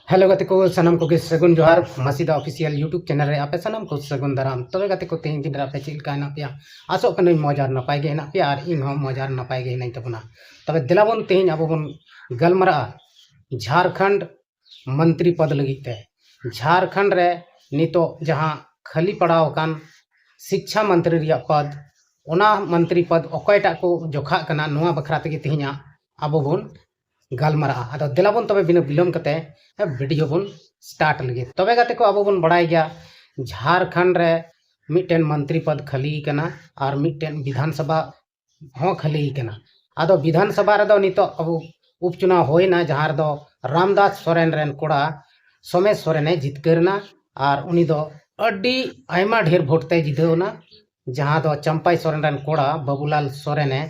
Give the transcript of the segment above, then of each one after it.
Hello गति को सनम को सगुन जोहार मसीदा ऑफिशियल यूट्यूब चैनल रे आपे सनम को सगुन दाराम तबे गति को तेज दिन आपे चिल का पे आसो कन मजार नपाय गे पे और इन मजार नपाय गे नहीं तबना तबे दिलाबन तेज अब बन गलमरा झारखंड मंत्री पद लगिते झारखंड रे नितो जहां खाली पड़ाव कान शिक्षा मंत्री रिया पद ओना मंत्री पद अकयटा को जोखा कना नोआ बखरा तेगे तेहना अब बन गलमरा अदो दिलाबन तबे बिना बिलम कते वीडियो बन स्टार्ट लगे तबे गते को अब बन बड़ाई गया झारखंड रे मिटन मंत्री पद खाली कना और मिटन विधानसभा हो खाली कना अदो विधानसभा रे दो नितो अब उपचुनाव होइना जहां दो रामदास सोरेन रेन कोड़ा सोमेश सोरेने जितकरना और उनी दो अड्डी आयमा ढेर भोट ते जितवना जहां दो चंपाई सोरेन रेन कोड़ा बाबूलाल सोरेने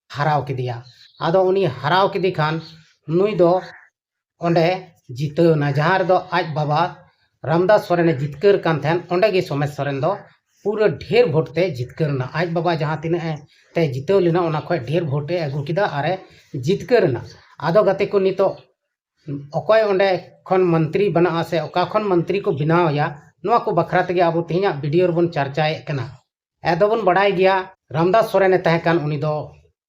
हराव किदिया आदो उनी हराव किदी खान नुई दो ओंडे जितना जहां दो आज बाबा रामदास सोरेने जितकर कान थेन ओंडे गे सोमेश सोरेन दो पूरा ढेर भोट ते जितकरना आज बाबा जहां तिने ते जितव लेना ओना खय ढेर भोटे अगु किदा आरे जितकरना आदो गते को नितो अकय ओंडे खन मंत्री बना से ओका खन मंत्री को बनाव या नोआ को बखरा तेगे अब तेहना वीडियो बन चर्चाए कना एदो बन बड़ाई गया रामदास सोरेने तहे कान उनी दो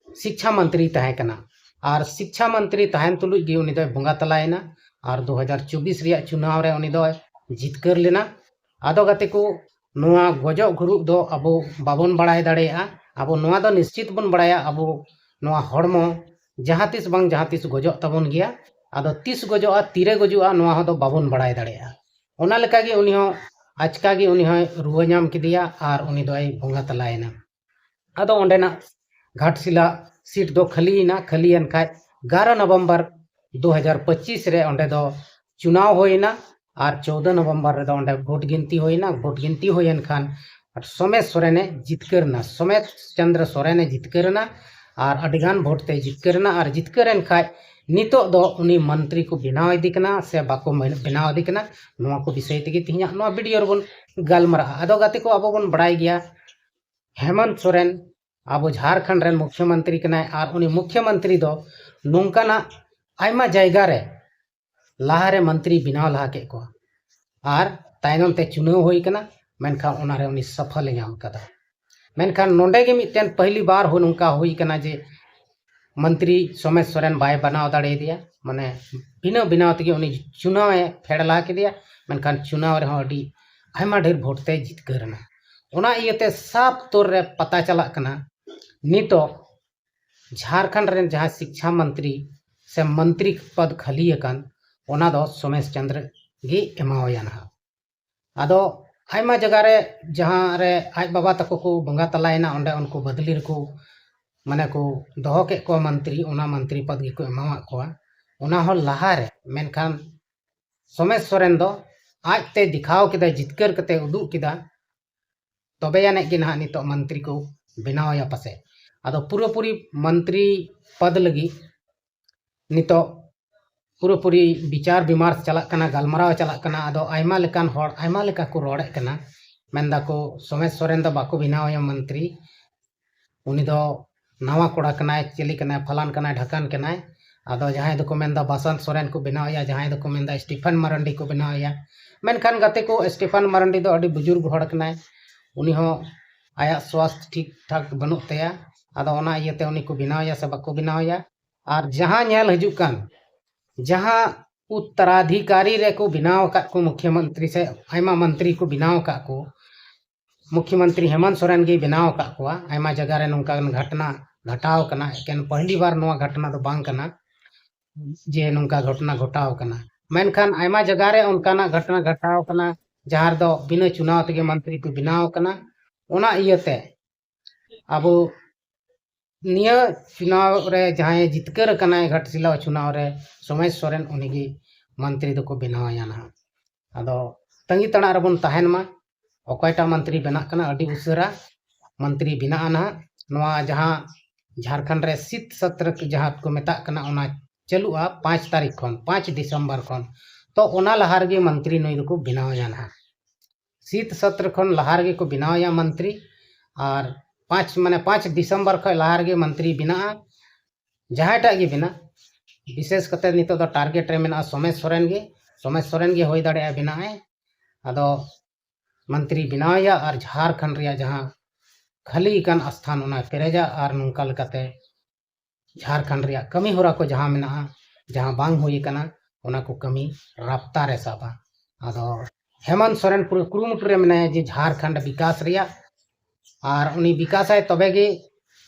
शिक्षा मंत्री तहे कना और शिक्षा मंत्री तहन तुलुज गे उनी दो बंगा तलायना और 2024 रिया चुनाव रे उनी दो जितकर लेना आदो गते को नोआ गजो गुरु दो अब बाबन बड़ाय दाड़ेया अब नोआ दो निश्चित बन बड़ाया अब नोआ हड़मो जहां तिस बांग जहां तिस गजो तबन गया आदो तिस गजोआ तीरे गजुआ नोआ हो दो बाबन बड़ाय दाड़ेया ओना लेका गे उनी हो आचका गे उनी हो रुआ नाम किदिया और उनी दो बंगा तलायना आदो ओंडेना घाटशिला सीट दो खालीना खालीन खाय 11 नवंबर 2025 रे ओंडे दो चुनाव होइना और 14 नवंबर रे दो ओंडे भोट गिनती होइना भोट गिनती होयन खान सोमेश सोरेने जितकरना सोमेश चंद्र सोरेने जितकरना और अडिगान भोट ते जितकरना और जितकरन खाय नितो दो उनी मंत्री को बनाव इदिकना से बाको बनाव इदिकना नोआ को विषय तेगे तिहिया नोआ वीडियो बन गलमरा आदो गाते को अब बन बड़ाई गया हेमंत सोरेन अब झारखंड रेन मुख्यमंत्री कनाय और उनी मुख्यमंत्री दो नोंकाना आयमा जायगा रे लाहारे मंत्री बनाव लहा के को और तायनम ते चुनाव होई कना मेनखान ओना रे उनी सफल नाम कदा मेनखान नोंडे गे मिटन पहली बार हो नोंका होई कना जे मंत्री सोमेश सोरेन बाय बनाव दाड़े दिया माने बिना बनाव तेगे उनी चुनाव फेड़ला के दिया मेनखान चुनाव रे हो अडी आयमा ढेर भोट ते जितकरना ओना इयते साफ तौर रे पता चला कना नितो झारखंड रेन जहां शिक्षा मंत्री से मंत्री पद खाली अकन ओना दो सोमेश चंद्र गे एमावया ना आदो आयमा जगह रे जहां रे आज बाबा तको को बंगा तलायना ओंडे उनको बदली रको माने को दोहो के को मंत्री ओना मंत्री पद गे को एमावा को ओना हो लहा रे मेनखान सोमेश सोरेन दो आज ते दिखाव किदा जितकर कते उदुग किदा तबे याने गे ना नितो मंत्री को बनावया पासे आदो पूरी मंत्री पद लगी नितो पूरी विचार विमर्श चला कना गलमराव चला कना आदो आयमा लेकान होड़ आयमा लेका को रोड़े कना मेंदा को सोमेश सोरेन दो बाको बनावया मंत्री उनी दो नवा कोड़ा कनाय चली कनाय फलान कनाय ढकान कनाय आदो जहां दो को मेंदा बसंत सोरेन को बनावया जहां दो को मेंदा स्टीफन मरंडी को बनावया मेनखान गते को स्टीफन मरंडी दो अडी बुजुर्ग होड़ कनाय उनी हो आया स्वास्थ्य ठीक ठाक बनुक तया आदो ओना इयते उनी को बनावया से बाको बनावया और जहां नेल हजुक कान जहां उत्तराधिकारी रे को बनाव का को मुख्यमंत्री से आयमा मंत्री को बनाव का को मुख्यमंत्री हेमंत सोरेन गे बनाव का को आयमा जगह रे नोंका घटना घटाव कना एकेन पहली बार नोआ घटना दो बांग कना जे नोंका घटना घटाव कना मेनखान आयमा जगह रे उनकाना घटना घटाव कना जहां दो बिना चुनाव तेगे मंत्री को बनाव कना ओना इयते अब निया चुनाव रे जहां जितकर कनाय घाटशिला चुनाव रे सोमेश सोरेन उनीगी मंत्री दो को बनावया ना आदो तंगी तणा रे बन तहन मा अकयटा मंत्री बना कना अडी उसरा मंत्री बना ना नोआ जहां झारखंड रे शीत सत्र जहां को मेता कना ओना चलुआ 5 तारीख खन 5 दिसंबर खन तो ओना लहार गे मंत्री नई दो को बनावया ना शीत सत्र खन लहार गे को बनावया मंत्री और 5 दिसंबर खय लहार गे मंत्री बिना जहां टा गे बिना विशेष कते नितो दो टारगेट रे मेना सोमेश सोरेन गे सोमेश सोरेन गे होय दाड़े बनाए आदो मंत्री बनाया और झारखंड रे जहां खाली कान स्थान उना पेरेजा और नोंका लेकाते झारखंड रे कमी होरा को जहां मेना जहां बांग हुई कना उना को कमी राफ्ता रे साबा आदो हेमंत सोरेन पूरे कुरुमुटु रे मेना जे झारखंड विकास रे और उनी विकास है तबे गे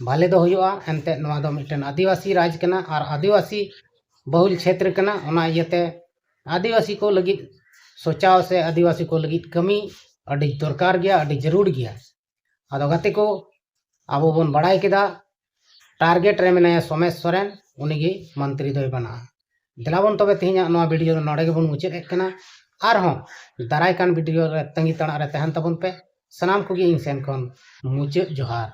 भाले दो हुआ एनते नवा दो मिटन आदिवासी राज कना और आदिवासी बहुल क्षेत्र कना उना इयते आदिवासी को लगी सोचाव से आदिवासी को लगी कमी अड़ी दरकार गया अड़ी जरूर गया आदो गते को आबो बन बड़ाई केदा टारगेट रे मेना सोमेश सोरेन उनीगे मंत्री दोय बना दिलाबन तबे तेहिया नवा वीडियो नोडे गे बन मुचाद कना आर हों दाराय कान वीडियो रे तंगी तणा रे तहन तबन पे सनाम को इन सेन खन मुचाद जोहार।